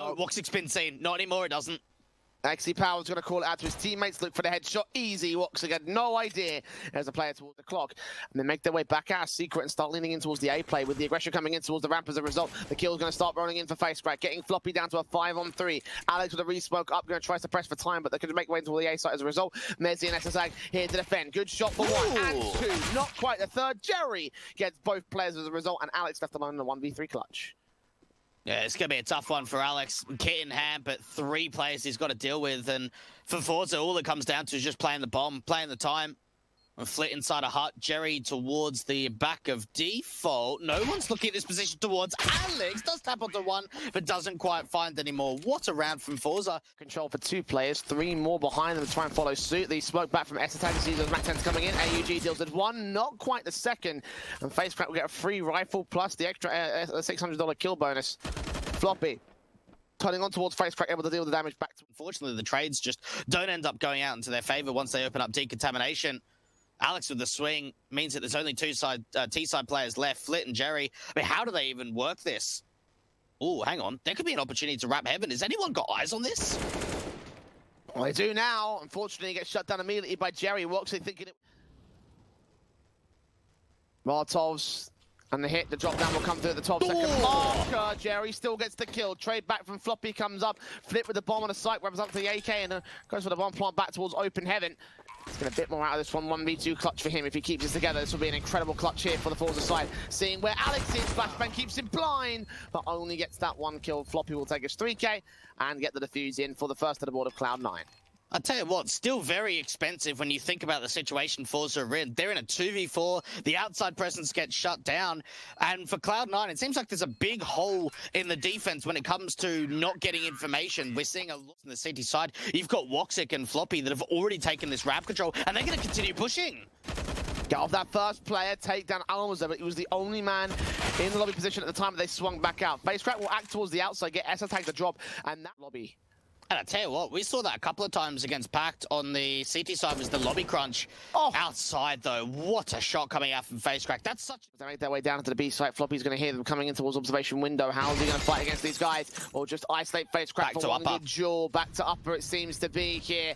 No, Woxic's been seen. Not anymore, it doesn't. XC Power's going to call it out to his teammates. Look for the headshot. Easy. Woxic had no idea. There's a player towards the clock. And they make their way back out of Secret and start leaning in towards the A play with the aggression coming in towards the ramp as a result. The kill's going to start rolling in for FaceCrack, getting Floppy down to a 5-on-3. Alex with a re-smoke up, going to try to press for time, but they could make way into the A site as a result. Mezzi and SSAG here to defend. Good shot for one and two. Not quite the third. Jerry gets both players as a result, and Alex left alone in the 1v3 clutch. Yeah, it's going to be a tough one for Alex. Kit in hand, but 3 players he's got to deal with. And for forZe, all it comes down to is just playing the bomb, playing the time. And Flit inside a hut. Jerry towards the back of default. No one's looking at this position towards Alex. Does tap onto one, but doesn't quite find anymore. What a round from forZe. Control for 2 players, 3 more behind them to try and follow suit. The smoke back from SSAG. You see those Mac 10s coming in. AUG deals with 1, not quite the second. And FaceCrack will get a free rifle plus the extra $600 kill bonus. Floppy turning on towards FaceCrack, able to deal with the damage back to. Unfortunately, the trades just don't end up going out into their favor once they open up decontamination. Alex with the swing means that there's only 2 T-side players left, Flit and Jerry. I mean, how do they even work this? Oh, hang on. There could be an opportunity to wrap heaven. Has anyone got eyes on this? Well, they do now. Unfortunately, it gets shut down immediately by Jerry. Woxley thinking it. Molotovs. And the hit, the drop down will come through at the top. Second marker. Jerry still gets the kill. Trade back from Floppy comes up. Flip with the bomb on the site, wraps up to the AK and goes for the bomb plant back towards open heaven. He's getting a bit more out of this one. 1v2 clutch for him if he keeps this together. This will be an incredible clutch here for the forZe side. Seeing where Alex is, flashbang keeps him blind, but only gets that 1 kill. Floppy will take his 3k and get the defuse in for the first of the board of Cloud9. I'll tell you what, still very expensive when you think about the situation forZe are in. They're in a 2v4, the outside presence gets shut down, and for Cloud9, it seems like there's a big hole in the defense when it comes to not getting information. We're seeing a lot on the city side. You've got Woxic and Floppy that have already taken this ramp control, and they're going to continue pushing. Get off that first player, take down Almaza, but he was the only man in the lobby position at the time that they swung back out. FaceCrack will act towards the outside, get SSAG to drop, and that lobby. And I tell you what, we saw that a couple of times against Pact on the CT side was the lobby crunch. Outside though, what a shot coming out from FaceCrack. That's such. They make their way down to the B site. Floppy's going to hear them coming in towards observation window. How is he going to fight against these guys, or just isolate FaceCrack back for to one upper. good duel? Back to upper, it seems to be here.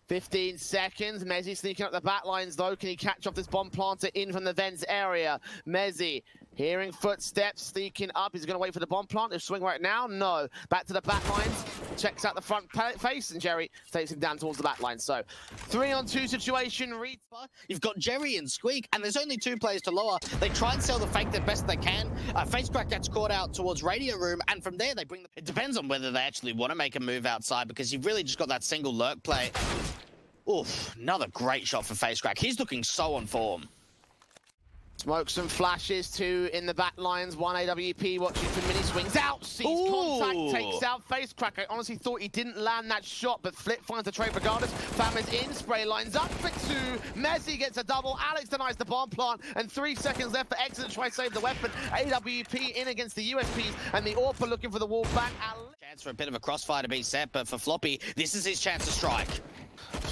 15 seconds. Mezzi sneaking up the back lines though. Can he catch off this bomb planter in from the vents area? Mezzi hearing footsteps, sneaking up. He's going to wait for the bomb plant. He'll swing right now. No. Back to the back lines. Checks out the front face, and Jerry takes him down towards the back line. So 3-on-2 situation. You've got Jerry and Squeak, and there's only 2 players to lower. They try and sell the fake the best they can. FaceCrack gets caught out towards radio room, and from there they bring. It depends on whether they actually want to make a move outside, because you've really just got that single lurk play. Oof, another great shot for FaceCrack. He's looking so on form. Smokes and flashes, 2 in the back lines. 1 AWP watching for mini swings out. Sees contact, takes out FaceCrack. I honestly thought he didn't land that shot, but Flip finds the trade regardless. Fam is in, spray lines up for 2. Messi gets a double. Alex denies the bomb plant, and 3 seconds left for Exit to try to save the weapon. AWP in against the USPs, and the AWP looking for the wall back. Chance for a bit of a crossfire to be set, but for Floppy, this is his chance to strike.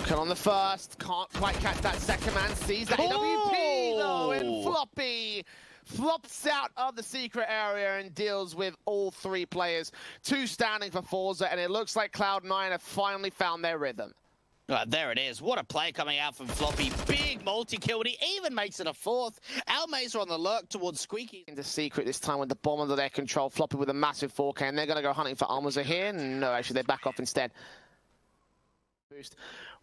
Cut on the first, can't quite catch that second man, sees the AWP though, and Floppy flops out of the secret area and deals with all 3 players. 2 standing for forZe, and it looks like Cloud9 have finally found their rhythm. There it is. What a play coming out from Floppy. Big multi-kill, and he even makes it a 4th. Almazer on the lurk towards Squeaky. Into secret this time with the bomb under their control. Floppy with a massive 4K, and they're going to go hunting for Almazer here. No, actually, they back off instead. Boost.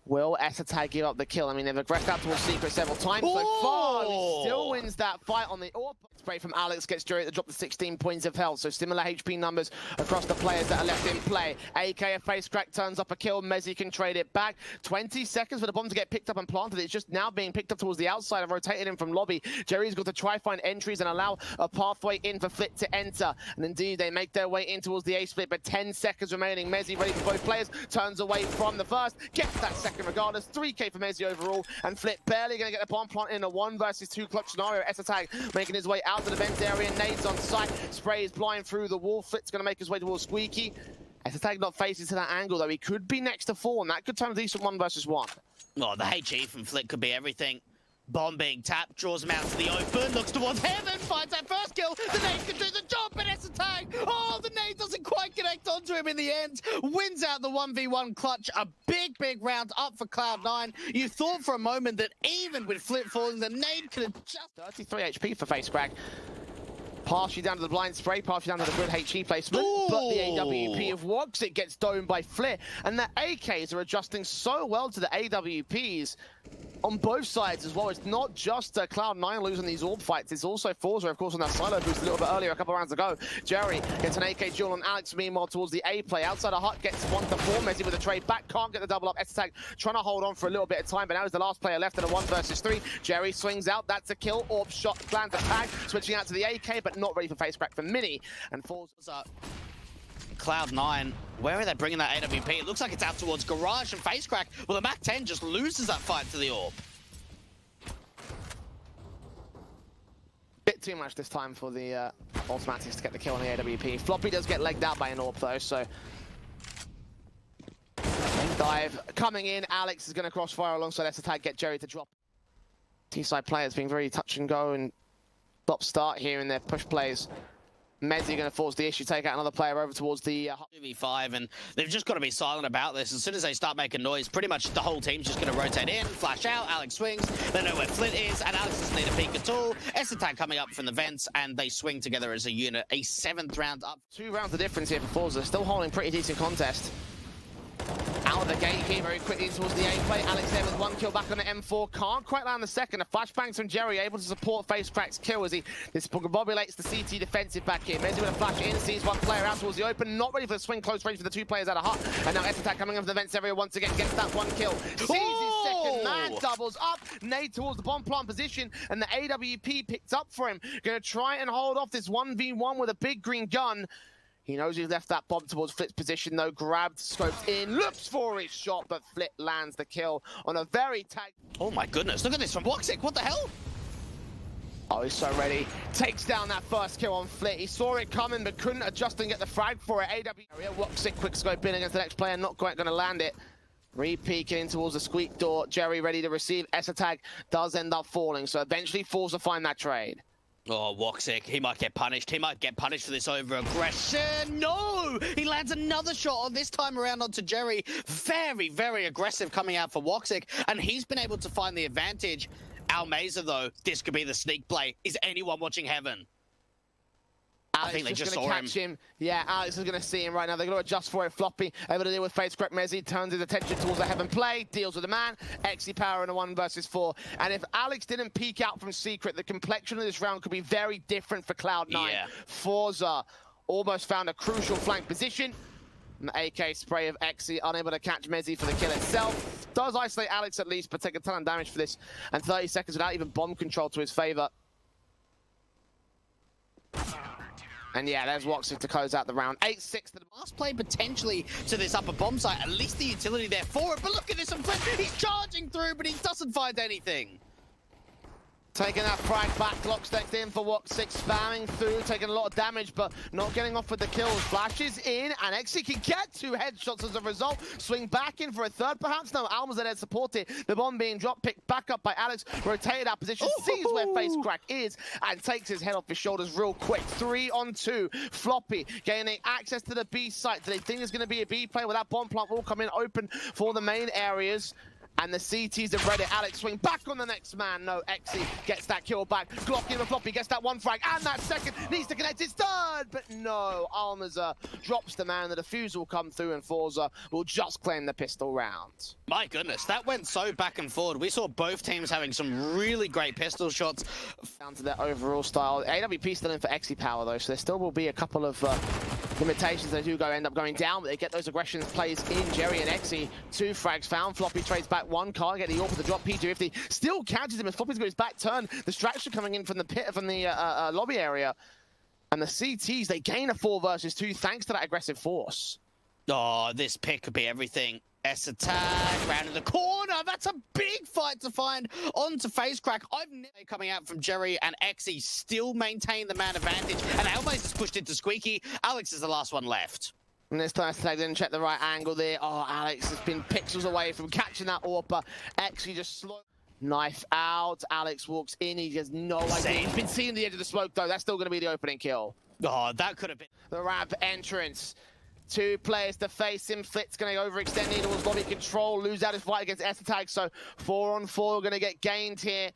Will SSAG give up the kill? I mean, they've aggressed out towards secret several times so far. He still wins that fight on the AWP. Spray from Alex gets Jerry to drop the 16 points of health. So similar HP numbers across the players that are left in play. AK a FaceCrack turns up a kill. Mezzi can trade it back. 20 seconds for the bomb to get picked up and planted. It's just now being picked up towards the outside and rotated in from lobby. Jerry's got to try find entries and allow a pathway in for Flit to enter. And indeed, they make their way in towards the A split, but 10 seconds remaining. Mezzi ready for both players. Turns away from the first. Gets that second regardless. 3k for Mezzi overall. And Flit barely going to get the bomb plant in a 1 versus 2 clutch scenario. SSAG making his way out to the vent area. Nades on sight. Sprays blind through the wall. Flit's going to make his way towards Squeaky. SSAG not facing to that angle though. He could be next to 4, and that could turn a decent 1 versus 1. Oh, the HE from Flit could be everything. Bomb being tapped, draws him out to the open, looks towards heaven, finds that first kill. The nade can do the job, but it's a tag. Oh, the nade doesn't quite connect onto him in the end. Wins out the 1v1 clutch. A big, big round up for Cloud9. You thought for a moment that even with Flip falling, the nade could have just... 33 HP for FaceCrack. Partially down to the blind spray, partially down to the good HE placement. Ooh. But the AWP of WOGSIC gets domed by Flit. And the AKs are adjusting so well to the AWPs on both sides as well. It's not just Cloud9 losing these orb fights, it's also forZe, of course, on that silo boost a little bit earlier, a couple of rounds ago. Jerry gets an AK duel on Alex, meanwhile, towards the A play. Outside a hut, gets 1-4. Messi with a trade back, can't get the double up. S-Tag trying to hold on for a little bit of time, but now he's the last player left in a 1 versus 3. Jerry swings out, that's a kill. Orb shot, plans a tag, switching out to the AK, but not ready for FaceCrack for Mini. And falls up. Cloud9, where are they bringing that AWP? It looks like it's out towards Garage and FaceCrack. Well, the Mac 10 just loses that fight to the orb. Bit too much this time for the automatics to get the kill on the AWP. Floppy does get legged out by an orb though, so... Dive coming in, Alex is going to crossfire alongside S-Tag, get Jerry to drop. T-side players being very touch and go and stop-start here in their push plays. Medzi going to force the issue, take out another player over towards the 2v5, and they've just got to be silent about this. As soon as they start making noise, pretty much the whole team's just going to rotate in, flash out, Alex swings, they know where Flint is, and Alex doesn't need a peek at all. S-Attack coming up from the vents, and they swing together as a unit. A 7th round up. 2 rounds of difference here for forZe, still holding pretty decent contest. Out of the gate here very quickly towards the A play. Alex there with 1 kill back on the M4. Can't quite land the second. A flashbang from Jerry, able to support FaceCrack's kill as he discombobulates the CT defensive back here. Messi with a flash in, sees 1 player out towards the open. Not ready for the swing, close range for the 2 players out of hut. And now S-Attack coming over the vents area once again. Gets that 1 kill. Sees his second man, doubles up. Nade towards the bomb plant position. And the AWP picked up for him. Gonna try and hold off this 1v1 with a big green gun. He knows he's left that bomb towards Flit's position though, grabbed, scoped in, looks for his shot, but Flit lands the kill on a very tag. Oh my goodness, look at this from WOGSIC, what the hell? Oh, he's so ready. Takes down that first kill on Flit. He saw it coming, but couldn't adjust and get the frag for it. AW WOGSIC quick scope in against the next player, not quite going to land it. Re-peeking in towards the squeak door. Jerry ready to receive. S-Attack does end up falling, so eventually forZe to find that trade. Oh, WOGSIC, he might get punished. He might get punished for this over-aggression. No! He lands another shot on this time around onto Jerry. Very, very aggressive coming out for WOGSIC, and he's been able to find the advantage. Almeza, though, this could be the sneak play. Is anyone watching Heaven? Alex I think they just saw him. Yeah, Alex is going to see him right now. They're going to adjust for it. Floppy able to deal with FaceCrack. Messi turns his attention towards the Heaven play, deals with the man. Exy power in a 1 versus 4. And if Alex didn't peek out from Secret, the complexion of this round could be very different for Cloud9. Yeah. forZe almost found a crucial flank position. And the AK spray of Exy, unable to catch Messi for the kill itself. Does isolate Alex at least, but take a ton of damage for this. And 30 seconds without even bomb control to his favor. And yeah, there's WOGSIC to close out the round. 8-6 to the last play potentially to this upper bomb site. At least the utility there for it. But look at this, he's charging through, but he doesn't find anything. Taking that frag back, Glock's next in for WOGSIC, spamming through, taking a lot of damage, but not getting off with the kills. Flashes in, and Exy can get 2 headshots as a result. Swing back in for a third, perhaps. No, Alma's there to support it. The bomb being dropped, picked back up by Alex, rotated out position, sees where FaceCrack is, and takes his head off his shoulders real quick. 3 on 2. Floppy gaining access to the B site. Do they think there's going to be a B play where that bomb plant will come in open for the main areas? And the CTs are ready. Alex swing back on the next man. No, Exy gets that kill back. Glock in the Floppy gets that 1 frag. And that second needs to connect his third. But no, Almaza drops the man. The defuse will come through and forZe will just claim the pistol round. My goodness, that went so back and forward. We saw both teams having some really great pistol shots. Down to their overall style. AWP still in for Exy power though, so there still will be a couple of limitations. They do end up going down, but they get those aggression plays in. Jerry and Exy, 2 frags found. Floppy trades back 1. Can't get the AWP for the drop. P250 still catches him as Floppy's got his back turn. Distraction coming in from the pit, from the lobby area. And the CTs, they gain a 4 versus 2 thanks to that aggressive force. Oh, this pick could be everything. S-Attack, round in the corner. That's a big fight to find onto FaceCrack. I've never coming out from Jerry and Exy still maintain the man advantage. And Almaze is pushed into Squeaky. Alex is the last one left. And this time S-Tag didn't check the right angle there. Oh, Alex has been pixels away from catching that AWP. Exy just slow. Knife out. Alex walks in. He has no idea. He's been seeing the edge of the smoke, though. That's still going to be the opening kill. Oh, that could have been. The ramp entrance. 2 players to face him. Flit's going to overextend in towards lobby control. Lose out his fight against Esatag. So 4-on-4 going to get gained here.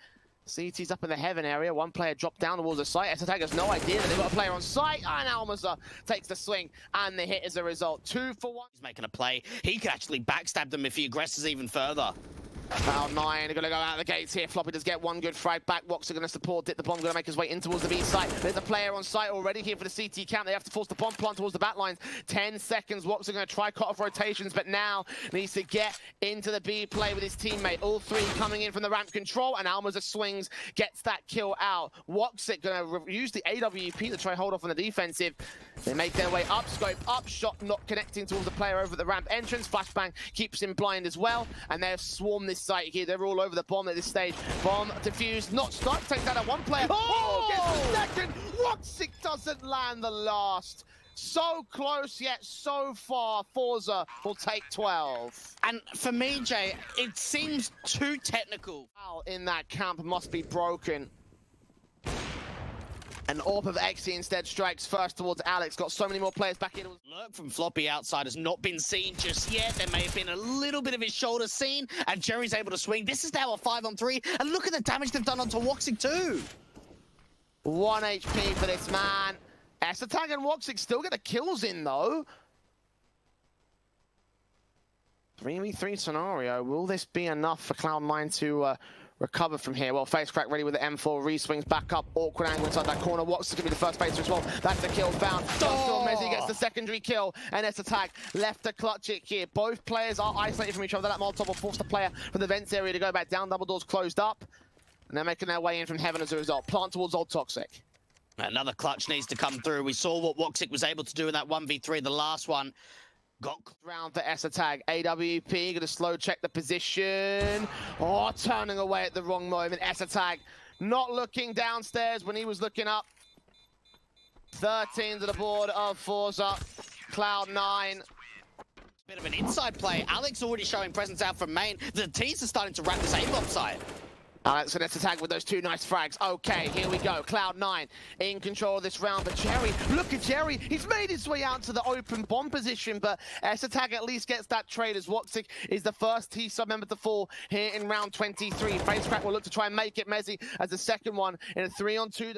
CT's up in the heaven area. 1 player dropped down towards the site. Esatag has no idea that they've got a player on site. And Almaza takes the swing and the hit as a result. 2 for 1. He's making a play. He could actually backstab them if he agresses even further. Cloud9 are going to go out of the gates here. Floppy does get 1 good frag back. Wox are going to support it. The bomb going to make his way in towards the B site. There's a player on site already here for the CT camp. They have to force the bomb plant towards the back lines. 10 seconds. Wox are going to try cut off rotations, but now needs to get into the B play with his teammate. All 3 coming in from the ramp control, and Almaza swings, gets that kill out. Woxic going to use the AWP to try hold off on the defensive. They make their way up, scope up, shot not connecting towards the player over the ramp entrance. Flashbang keeps him blind as well, and they've swarmed this site here. They're all over the bomb at this stage. Bomb defused, not stuck, takes out a 1 player. Oh, gets the second. Woxic doesn't land the last. So close yet so far. forZe will take 12. And for me, Jay, it seems too technical. In that camp must be broken. An AWP of XE instead strikes first towards Alex. Got so many more players back in. Lurk from Floppy outside has not been seen just yet. There may have been a little bit of his shoulder seen, and Jerry's able to swing. This is now a 5-on-3, and look at the damage they've done onto Woxic too. 1 HP for this man. Esatag and Woxic still get the kills in though. 3v3 scenario. Will this be enough for Cloud9 to recover from here? Well, face crack ready with the M4, re-swings back up, awkward angle inside that corner. Woxic gonna be the first phaser as well. That's the kill found. Messi gets the secondary kill, and Esatag left to clutch it here. Both players are isolated from each other. That Molotov will force the player from the vents area to go back down. Double doors closed up, and they're making their way in from heaven as a result. Plant towards Old Toxic. Another clutch needs to come through. We saw what Woxic was able to do in that 1v3, the last one. Got round for Esatag. AWP gonna slow check the position. Oh, turning away at the wrong moment. Esatag not looking downstairs when he was looking up. 13 to the board of forZe. Cloud9. Bit of an inside play. Alex already showing presence out from main. The T's are starting to wrap this A-bomb side. Alex and Esatag with those 2 nice frags. Okay, here we go. Cloud9 in control of this round. But Jerry, look at Jerry. He's made his way out to the open bomb position, but Esatag at least gets that trade as Woxic is the first T-sub member to fall here in round 23. Face crack will look to try and make it. Messi as the second one in a 3-on-2.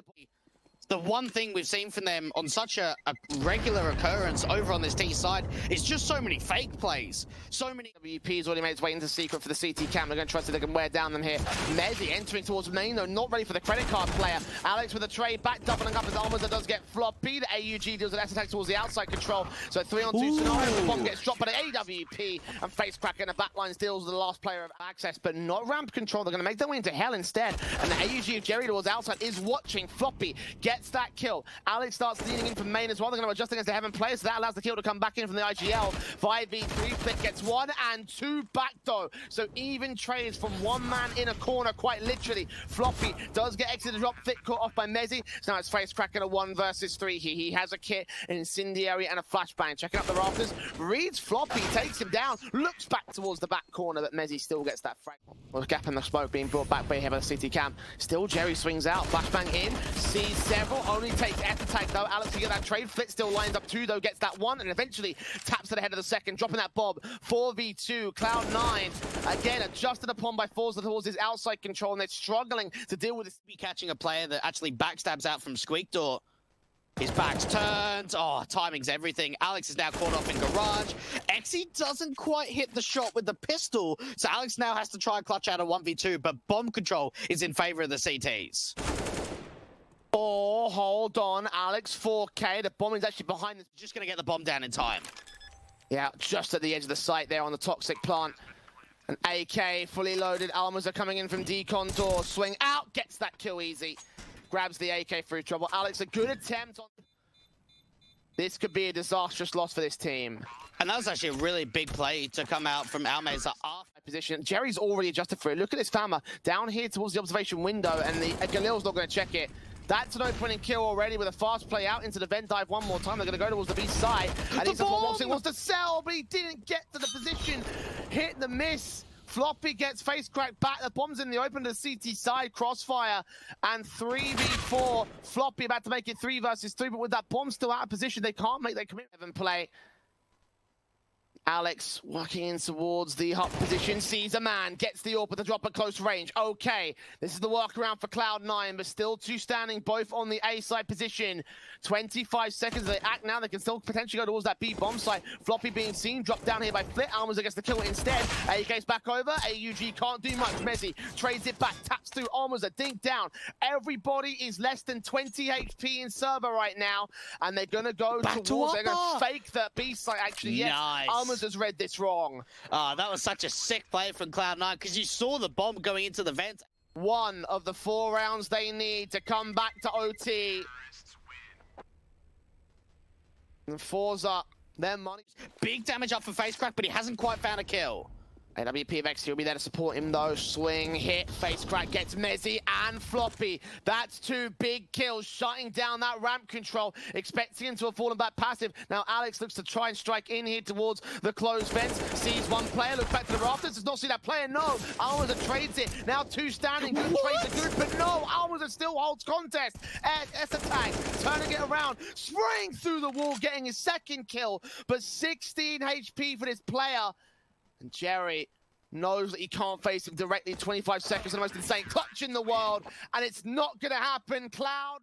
The one thing we've seen from them on such a regular occurrence over on this T side is just so many fake plays. So many. WP's already made its way into secret for the CT cam. They're going to try to see if they can wear down them here. Messi entering towards main though, not ready for the credit card player. Alex with a trade back, doubling up as Almaza does get floppy. The AUG deals an Esatag towards the outside control. So 3-on-2 scenario. The bomb gets dropped by the AWP, and face crack in the backline steals the last player of access, but not ramp control. They're going to make their way into hell instead. And the AUG of Jerry towards outside is watching. Floppy gets that kill. Alex starts leaning in from main as well. They're going to adjust against the heaven players, so that allows the kill to come back in from the IGL. 5v3, Flick gets 1 and 2 back though. So even trades from 1 man in a corner, quite literally. Floppy does get exited drop, Flick caught off by Messi. So now it's face cracking a 1 versus 3 here. He has a kit, an incendiary, and a flashbang. Checking up the rafters, reads Floppy, takes him down, looks back towards the back corner, but Messi still gets that frag. Well, gap in the smoke being brought back by him by the CT cam. Still Jerry swings out, flashbang in, sees several, only takes Esatag though. Alex to get that trade. Flit still lines up 2 though, gets that 1, and eventually taps to the head of the second, dropping that bomb. 4v2, Cloud9 again adjusted upon by forZe towards his outside control, and they're struggling to deal with this. Be catching a player that actually backstabs out from Squeak Door. His back's turned. Oh, timing's everything. Alex is now caught off in garage. XE doesn't quite hit the shot with the pistol, so Alex now has to try and clutch out a 1v2, but bomb control is in favor of the CTs. Oh, hold on, Alex, 4K. The bomb is actually behind this. Just going to get the bomb down in time. Yeah, just at the edge of the site there on the toxic plant. An AK fully loaded. Almaza coming in from decon door. Swing out, gets that kill easy. Grabs the AK through trouble. Alex, a good attempt on... This could be a disastrous loss for this team. And that was actually a really big play to come out from Almaza off position. Jerry's already adjusted for it. Look at this Fama down here towards the observation window, and the Galil's not going to check it. That's an opening kill already with a fast play out into the vent dive one more time. They're going to go towards the B side. And he's the bomb wants to sell, but he didn't get to the position. Hit the miss. Floppy gets face cracked back. The bomb's in the open to the CT side. Crossfire and 3v4. Floppy about to make it 3 versus 3, but with that bomb still out of position, they can't make their commitment play. Alex walking in towards the hot position, sees a man, gets the AWP with the drop at close range. Okay, this is the workaround for Cloud9, but still two standing both on the A side position. 25 seconds, they act now, they can still potentially go towards that B bomb site. Floppy being seen, dropped down here by Flit. Almaza gets the kill instead. AK's back over, AUG can't do much. Mezzi trades it back, taps through Almaza, dink down. Everybody is less than 20 HP in server right now, and they're gonna go back towards, they're gonna fake the B site actually. Yes, nice. Almaza's read this wrong. Oh, that was such a sick play from Cloud9 because you saw the bomb going into the vent. One of the 4 rounds they need to come back to OT. And forZe, their money. Big damage up for FaceCrack, but he hasn't quite found a kill. AWPVX will be there to support him though. Swing, hit, FaceCrack gets Mezzi and Floppy. That's 2 big kills, shutting down that ramp control, expecting him to have fallen back passive. Now Alex looks to try and strike in here towards the closed fence. Sees one player, looks back to the rafters, does not see that player, no. Almaza trades it, now 2 standing, good trades are good, but no, Almaza still holds contest. S-Attack, turning it around, spraying through the wall, getting his 2nd kill, but 16 HP for this player. And Jerry knows that he can't face him directly. 25 seconds, the most insane clutch in the world. And it's not going to happen. Cloud.